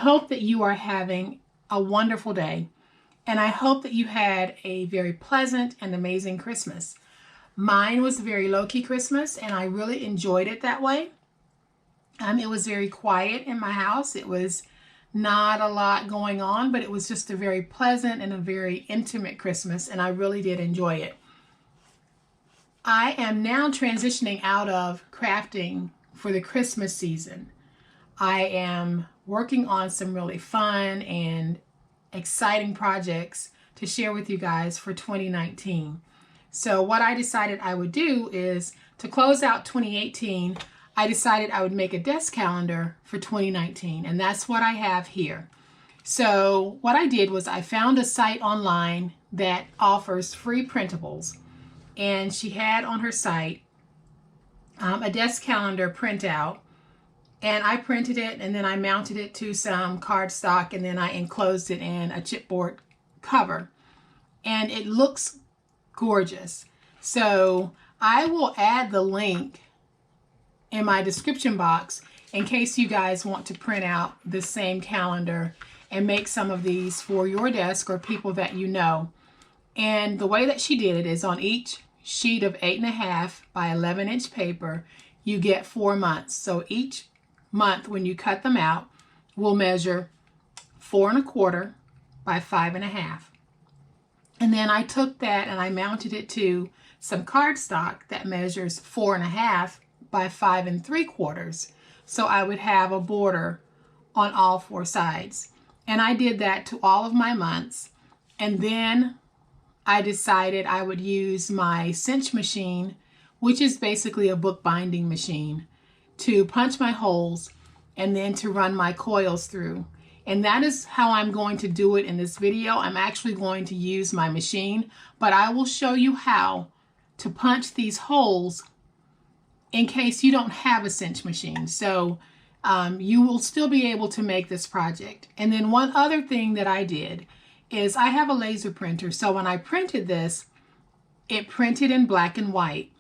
hope that you are having a wonderful day, and I hope that you had a very pleasant and amazing Christmas. Mine was a very low-key Christmas, and I really enjoyed it that way. It was very quiet in my house. It was not a lot going on, but it was just a very pleasant and a very intimate Christmas, and I really did enjoy it. I am now transitioning out of crafting for the Christmas season. I am working on some really fun and exciting projects to share with you guys for 2019. So what I decided I would do is, to close out 2018, I decided I would make a desk calendar for 2019, and that's what I have here. So what I did was I found a site online that offers free printables, and she had on her site a desk calendar printout, and I printed it, and then I mounted it to some cardstock, and then I enclosed it in a chipboard cover, and it looks gorgeous. So I will add the link in my description box in case you guys want to print out the same calendar and make some of these for your desk or people that you know. And the way that she did it is, on each sheet of 8.5 by 11-inch paper, you get 4 months. So each month, when you cut them out, will measure 4.25 by 5.5. And then I took that and I mounted it to some cardstock that measures 4.5 by 5.75. So I would have a border on all 4 sides. And I did that to all of my months. And then I decided I would use my cinch machine, which is basically a bookbinding machine, to punch my holes and then to run my coils through. And that is how I'm going to do it in this video. I'm actually going to use my machine, but I will show you how to punch these holes in case you don't have a cinch machine. So you will still be able to make this project. And then one other thing that I did is, I have a laser printer. So when I printed this, it printed in black and white.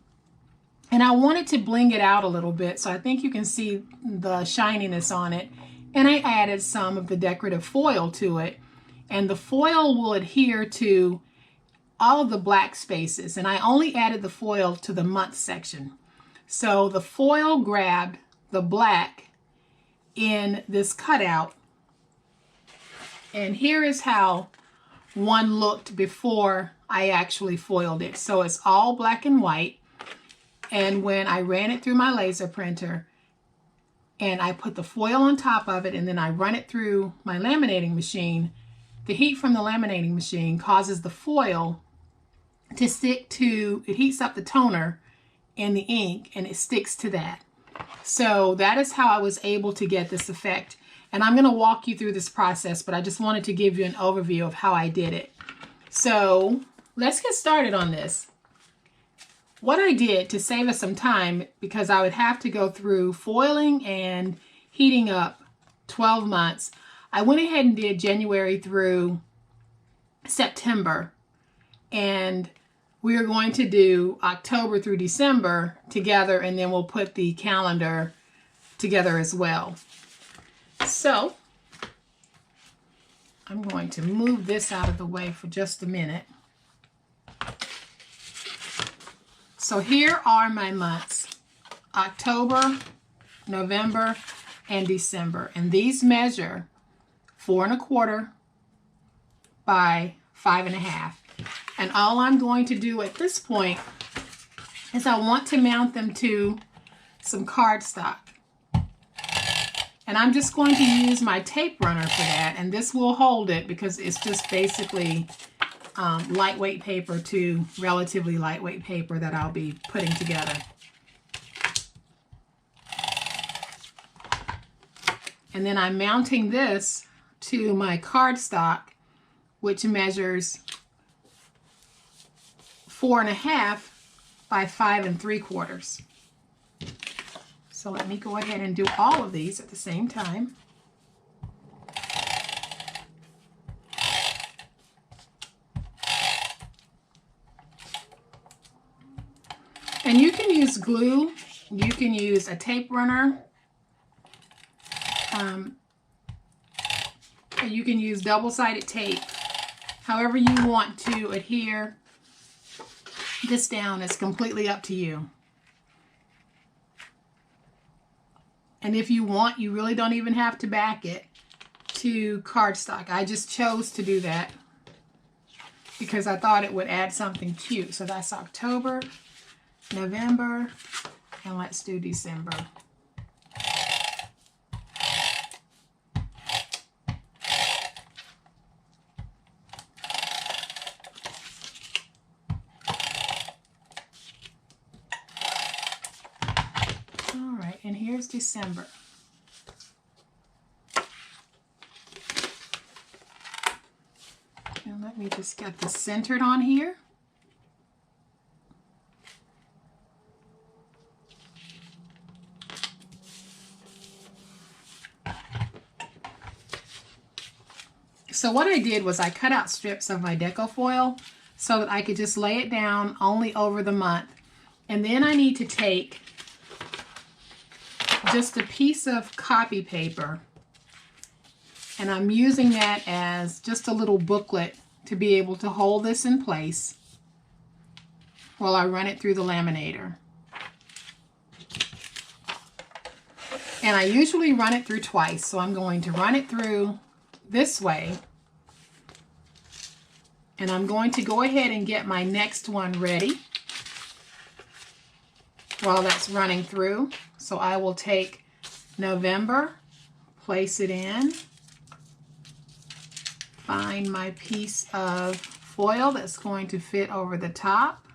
And I wanted to bling it out a little bit, so I think you can see the shininess on it. And I added some of the decorative foil to it. And the foil will adhere to all of the black spaces. And I only added the foil to the month section. So the foil grabbed the black in this cutout. And here is how one looked before I actually foiled it. So it's all black and white. And when I ran it through my laser printer and I put the foil on top of it, and then I run it through my laminating machine, the heat from the laminating machine causes the foil to stick to, it heats up the toner in the ink and it sticks to that. So that is how I was able to get this effect. And I'm going to walk you through this process, but I just wanted to give you an overview of how I did it. So let's get started on this. What I did to save us some time, because I would have to go through foiling and heating up 12 months, I went ahead and did January through September. And we are going to do October through December together, and then we'll put the calendar together as well. So I'm going to move this out of the way for just a minute. So here are my months: October, November, and December. And these measure 4.25 by 5.5. And all I'm going to do at this point is, I want to mount them to some cardstock. And I'm just going to use my tape runner for that, and this will hold it because it's just basically lightweight paper to relatively lightweight paper that I'll be putting together. And then I'm mounting this to my cardstock, which measures 4.5 by 5.75. So let me go ahead and do all of these at the same time. And you can use glue, you can use a tape runner, You can use double-sided tape. However you want to adhere this down is completely up to you. And if you want, you really don't even have to back it to cardstock. I just chose to do that because I thought it would add something cute. So that's October, November, and let's do December. All right, and here's December. And let me just get this centered on here. So what I did was I cut out strips of my deco foil so that I could just lay it down only over the month. And then I need to take just a piece of copy paper, and I'm using that as just a little booklet to be able to hold this in place while I run it through the laminator. And I usually run it through twice, so I'm going to run it through this way, and I'm going to go ahead and get my next one ready while that's running through. So I will take November, place it in, find my piece of foil that's going to fit over the top,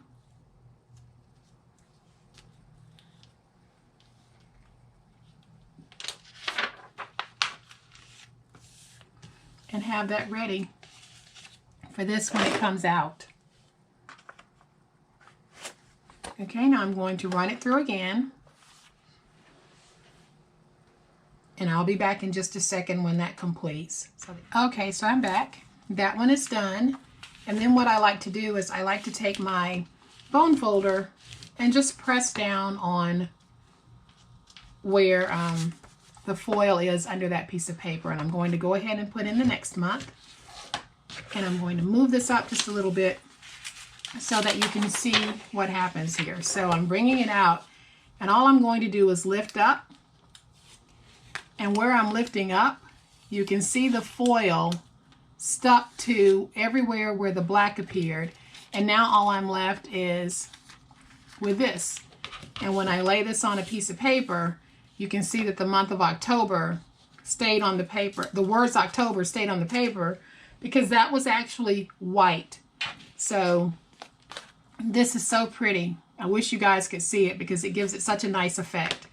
and have that ready for this when it comes out. Okay, now I'm going to run it through again, and I'll be back in just a second when that completes. Okay, so I'm back. That one is done. And then what I like to do is I like to take my bone folder and just press down on where the foil is under that piece of paper. And I'm going to go ahead and put in the next month. And I'm going to move this up just a little bit so that you can see what happens here. So I'm bringing it out, and all I'm going to do is lift up. And where I'm lifting up, you can see the foil stuck to everywhere where the black appeared. And now all I'm left is with this. And when I lay this on a piece of paper, you can see that the month of October stayed on the paper. The words October stayed on the paper because that was actually white. So this is so pretty. I wish you guys could see it because it gives it such a nice effect.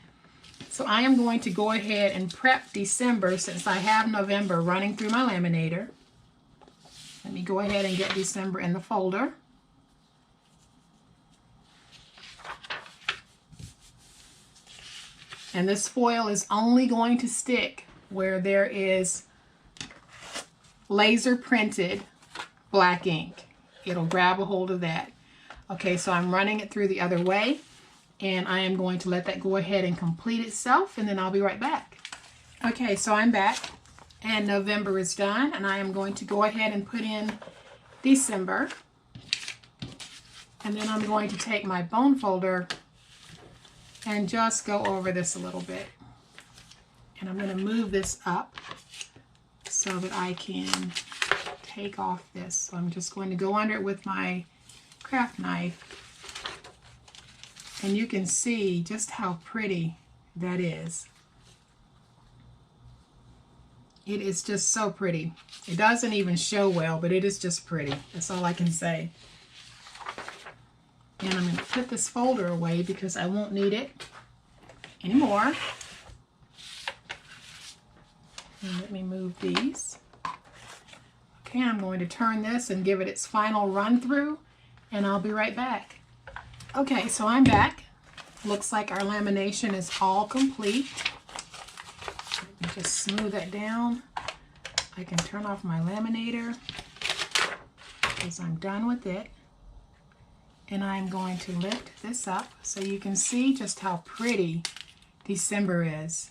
So I am going to go ahead and prep December since I have November running through my laminator. Let me go ahead and get December in the folder. And this foil is only going to stick where there is laser printed black ink. It'll grab a hold of that. Okay, so I'm running it through the other way, and I am going to let that go ahead and complete itself, and then I'll be right back. Okay, so I'm back, and November is done, and I am going to go ahead and put in December. And then I'm going to take my bone folder and just go over this a little bit. And I'm going to move this up so that I can take off this. So I'm just going to go under it with my craft knife. And you can see just how pretty that is. It is just so pretty. It doesn't even show well, but it is just pretty. That's all I can say. And I'm going to put this folder away because I won't need it anymore. And let me move these. Okay, I'm going to turn this and give it its final run through, and I'll be right back. Okay, so I'm back. Looks like our lamination is all complete. Let me just smooth that down. I can turn off my laminator because I'm done with it. And I'm going to lift this up so you can see just how pretty December is.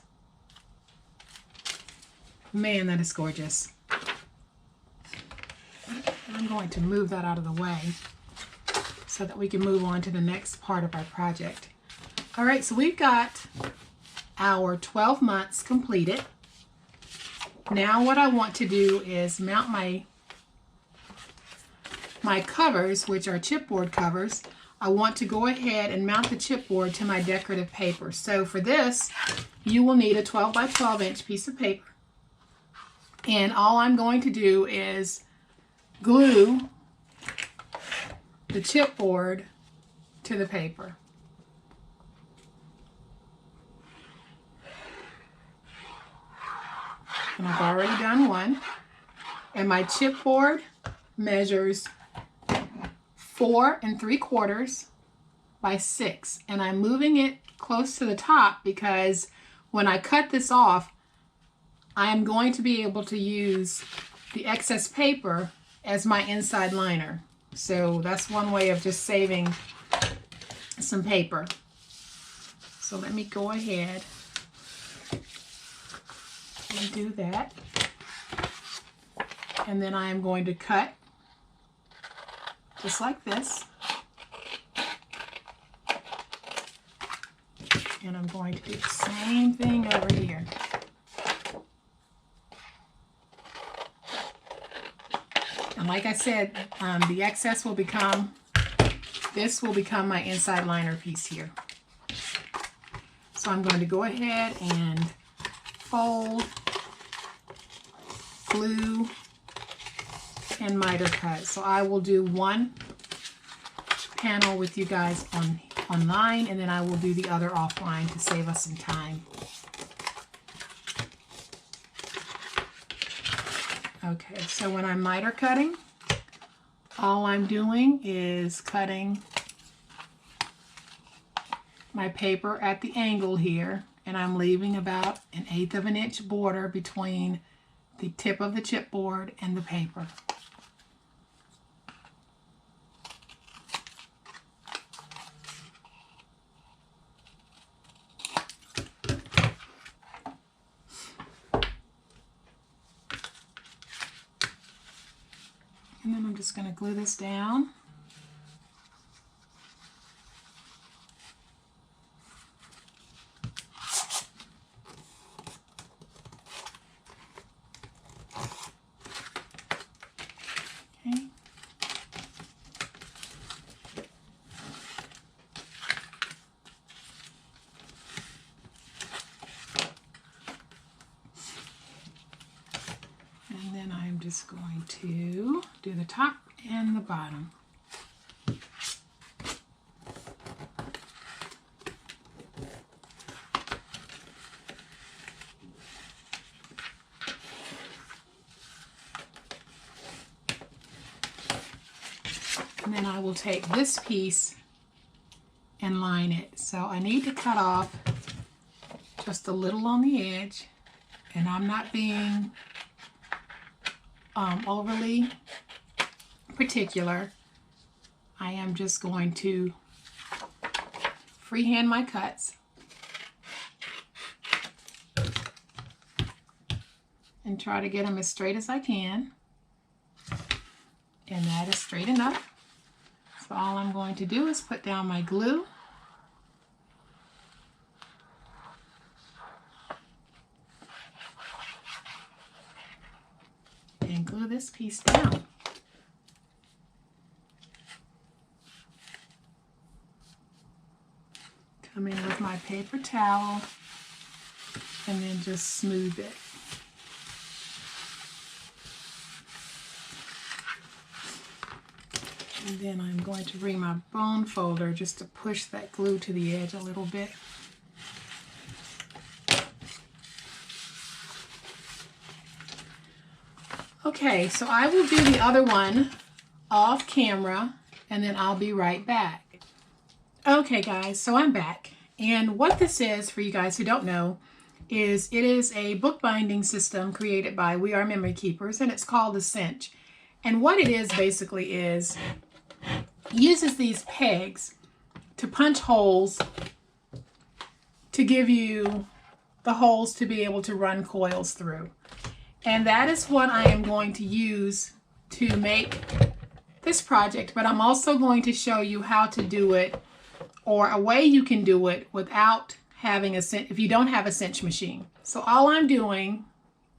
Man, that is gorgeous. I'm going to move that out of the way so that we can move on to the next part of our project. All right, so we've got our 12 months completed. Now what I want to do is mount my covers, which are chipboard covers. I want to go ahead and mount the chipboard to my decorative paper. So for this, you will need a 12 by 12 inch piece of paper. And all I'm going to do is glue the chipboard to the paper. And I've already done one. And my chipboard measures 4 3/4 by 6. And I'm moving it close to the top because when I cut this off, I am going to be able to use the excess paper as my inside liner. So that's one way of just saving some paper. So let me go ahead and do that. And then I am going to cut just like this. And I'm going to do the same thing over here. And like I said, the excess will become, this will become my inside liner piece here. So I'm going to go ahead and fold, glue, and miter cut. So I will do one panel with you guys online, and then I will do the other offline to save us some time. Okay, so when I'm miter cutting, all I'm doing is cutting my paper at the angle here, and I'm leaving about 1/8 of an inch border between the tip of the chipboard and the paper. And then I'm just going to glue this down. Okay. And then I'm just going to do the top and the bottom. And then I will take this piece and line it. So I need to cut off just a little on the edge, and I'm not being overly particular. I am just going to freehand my cuts and try to get them as straight as I can, and that is straight enough. So all I'm going to do is put down my glue and glue this piece down. Come in with my paper towel and then just smooth it. And then I'm going to bring my bone folder just to push that glue to the edge a little bit. Okay, so I will do the other one off camera and then I'll be right back. Okay guys, so I'm back, and what this is, for you guys who don't know, is it is a bookbinding system created by We Are Memory Keepers, and it's called the Cinch. And what it is basically is uses these pegs to punch holes to give you the holes to be able to run coils through. And that is what I am going to use to make this project, but I'm also going to show you how to do it, or a way you can do it without having a cinch, if you don't have a cinch machine. So all I'm doing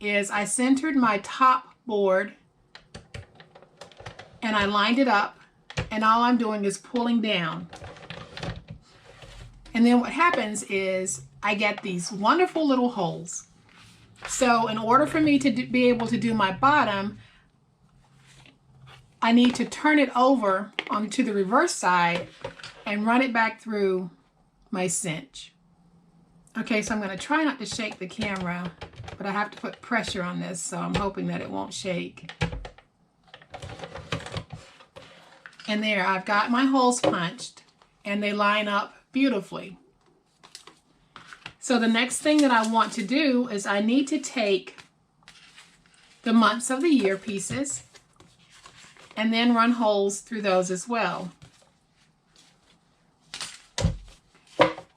is I centered my top board and I lined it up, and all I'm doing is pulling down. And then what happens is I get these wonderful little holes. So in order for me to be able to do my bottom, I need to turn it over onto the reverse side and run it back through my cinch. Okay, so I'm going to try not to shake the camera, but I have to put pressure on this, so I'm hoping that it won't shake. And there, I've got my holes punched, and they line up beautifully. So the next thing that I want to do is I need to take the months of the year pieces and then run holes through those as well.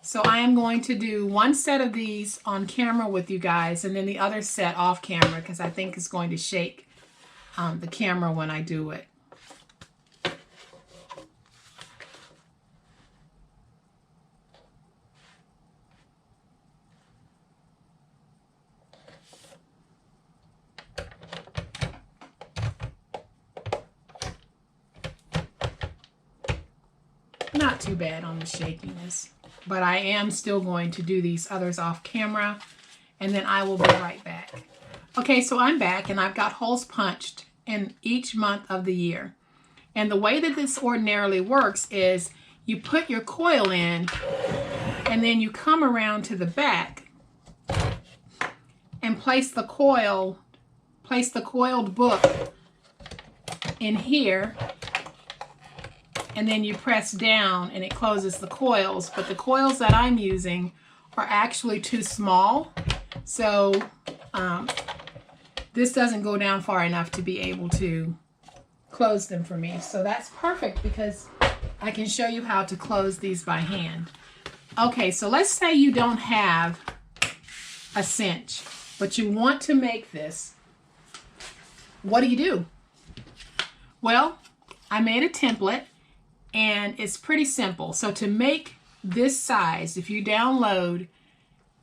So I am going to do one set of these on camera with you guys, and then the other set off camera, because I think it's going to shake the camera when I do it. Not too bad on the shakiness, but I am still going to do these others off camera, and then I will be right back. Okay, so I'm back, and I've got holes punched in each month of the year. And the way that this ordinarily works is you put your coil in, and then you come around to the back and place the coiled book in here, and then you press down and it closes the coils. But the coils that I'm using are actually too small, so this doesn't go down far enough to be able to close them for me. So that's perfect, because I can show you how to close these by hand. Okay, so let's say you don't have a cinch, but you want to make this. What do? Well, I made a template, and it's pretty simple. So to make this size, if you download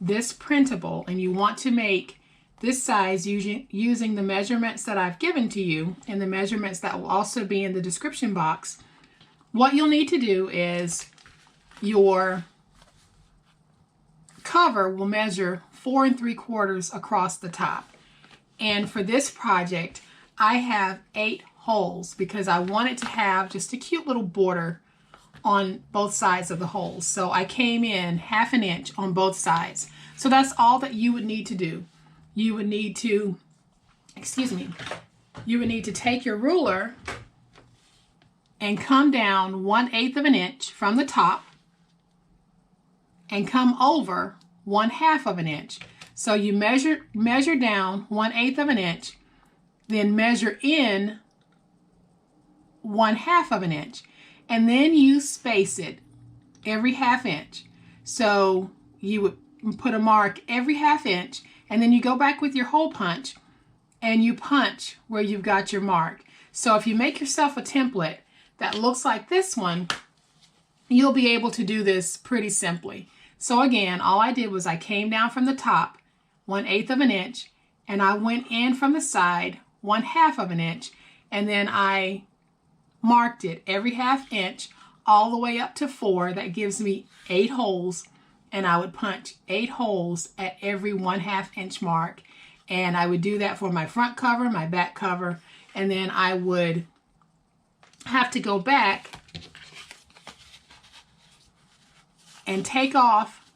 this printable and you want to make this size using the measurements that I've given to you, and the measurements that will also be in the description box, what you'll need to do is your cover will measure 4 3/4 across the top. And for this project, I have 8 holes because I wanted to have just a cute little border on both sides of the holes. So I came in 1/2 inch on both sides. So that's all that you would need to do. You would need to, you would need to take your ruler and come down 1/8 of an inch from the top and come over 1/2 of an inch. So you measure down 1/8 of an inch, then measure in 1/2 of an inch, and then you space it every 1/2 inch. So you would put a mark every 1/2 inch, and then you go back with your hole punch and you punch where you've got your mark. So if you make yourself a template that looks like this one, you'll be able to do this pretty simply. So again, all I did was I came down from the top 1/8 of an inch, and I went in from the side 1/2 of an inch, and then I marked it every 1/2 inch all the way up to 4. That gives me 8 holes, and I would punch 8 holes at every 1/2 inch mark. And I would do that for my front cover, my back cover, and then I would have to go back and take off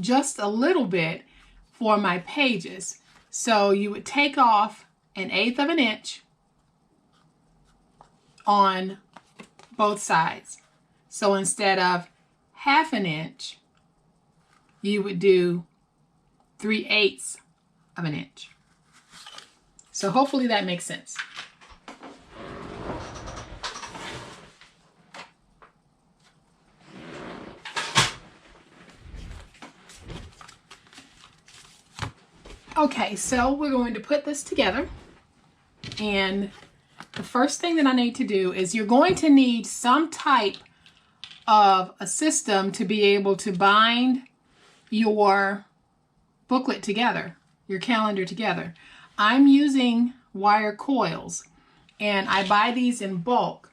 just a little bit for my pages. So you would take off 1/8 of an inch on both sides. So instead of 1/2 an inch, you would do 3/8 of an inch. So hopefully that makes sense. Okay, so we're going to put this together, and the the first thing that I need to do is you're going to need some type of a system to be able to bind your booklet together, your calendar together. I'm using wire coils, and I buy these in bulk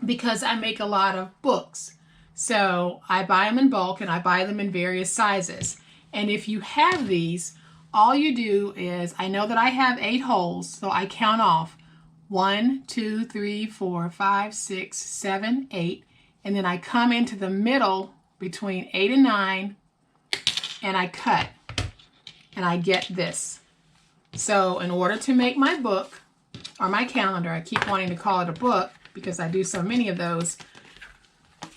because I make a lot of books. So I buy them in bulk, and I buy them in various sizes. And if you have these, all you do is, I know that I have 8 holes, so I count off 1, 2, 3, 4, 5, 6, 7, 8, and then I come into the middle between 8 and 9, and I cut, and I get this. So in order to make my book, or my calendar, I keep wanting to call it a book because I do so many of those,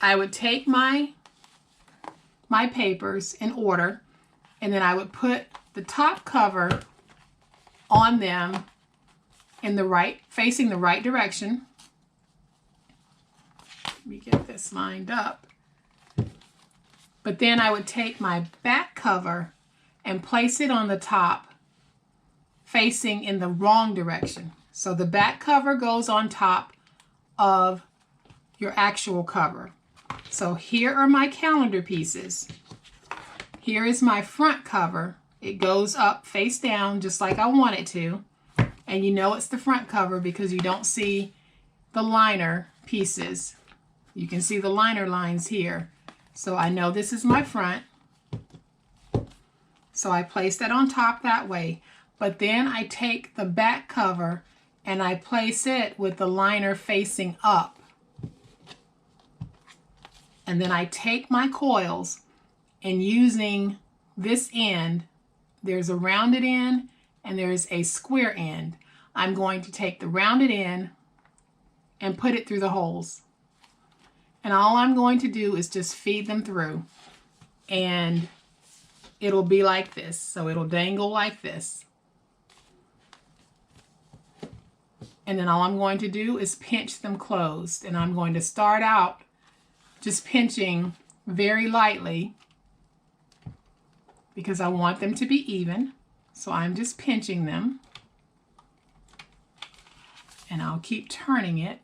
I would take my papers in order, and then I would put the top cover on them in the right, facing the right direction. Let me get this lined up. But then I would take my back cover and place it on the top, facing in the wrong direction. So the back cover goes on top of your actual cover. So here are my calendar pieces. Here is my front cover. It goes up face down just like I want it to. And you know it's the front cover because you don't see the liner pieces. You can see the liner lines here. So I know this is my front. So I place that on top that way. But then I take the back cover and I place it with the liner facing up. And then I take my coils, and using this end, there's a rounded end and there's a square end. I'm going to take the rounded end and put it through the holes. And all I'm going to do is just feed them through. And it'll be like this. So it'll dangle like this. And then all I'm going to do is pinch them closed. And I'm going to start out just pinching very lightly because I want them to be even. So I'm just pinching them. And I'll keep turning it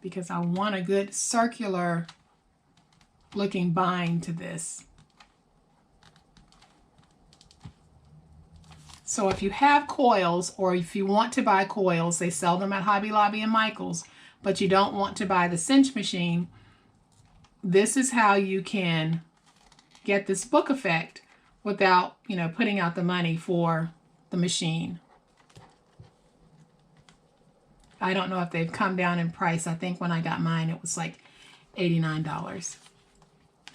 because I want a good circular looking bind to this. So if you have coils, or if you want to buy coils, they sell them at Hobby Lobby and Michael's, but you don't want to buy the cinch machine, this is how you can get this book effect without, putting out the money for the machine. I don't know if they've come down in price. I think when I got mine, it was like $89.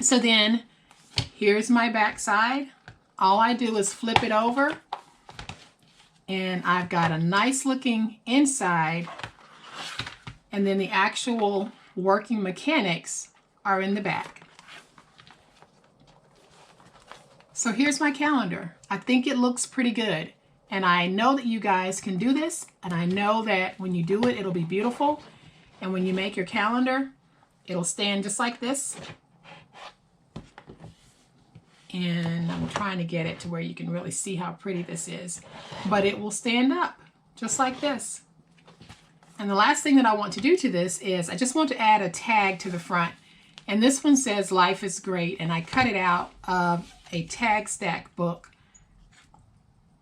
So then here's my back side. All I do is flip it over, and I've got a nice looking inside, and then the actual working mechanics are in the back. So here's my calendar. I think it looks pretty good. And I know that you guys can do this, and I know that when you do it, it'll be beautiful. And when you make your calendar, it'll stand just like this. And I'm trying to get it to where you can really see how pretty this is. But it will stand up just like this. And the last thing that I want to do to this is I just want to add a tag to the front. And this one says "Life is Great," and I cut it out of a tag stack book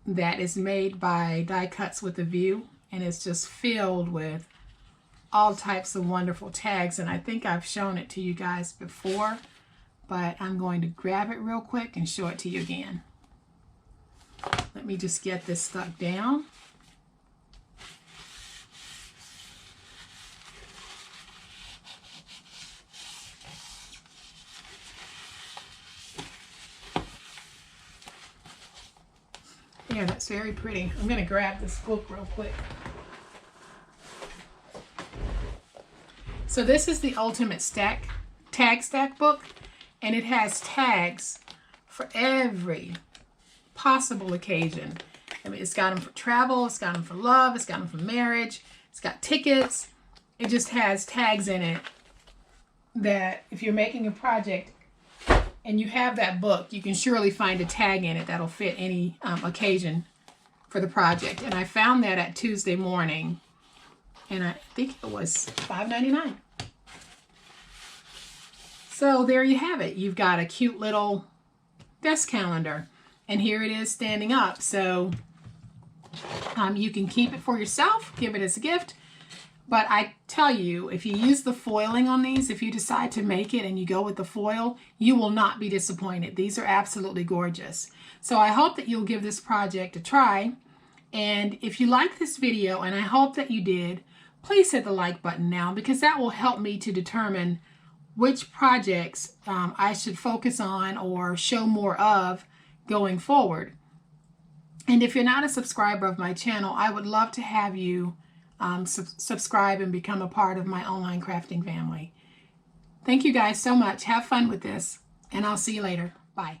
that is made by Die Cuts with a View, and it's just filled with all types of wonderful tags. And I think I've shown it to you guys before, but I'm going to grab it real quick and show it to you again. Let me just get this stuck down. Yeah, that's very pretty. I'm going to grab this book real quick. So this is the Ultimate Tag Stack book, and it has tags for every possible occasion. I mean, it's got them for travel, it's got them for love, it's got them for marriage, it's got tickets. It just has tags in it that if you're making a project and you have that book, you can surely find a tag in it that'll fit any occasion for the project. And I found that at Tuesday morning. And I think it was $5.99. So there you have it. You've got a cute little desk calendar. And here it is standing up. So you can keep it for yourself, give it as a gift. But I tell you, if you use the foiling on these, if you decide to make it and you go with the foil, you will not be disappointed. These are absolutely gorgeous. So I hope that you'll give this project a try. And if you like this video, and I hope that you did, please hit the like button now, because that will help me to determine which projects I should focus on or show more of going forward. And if you're not a subscriber of my channel, I would love to have you subscribe and become a part of my online crafting family. Thank you guys so much. Have fun with this, and I'll see you later. Bye.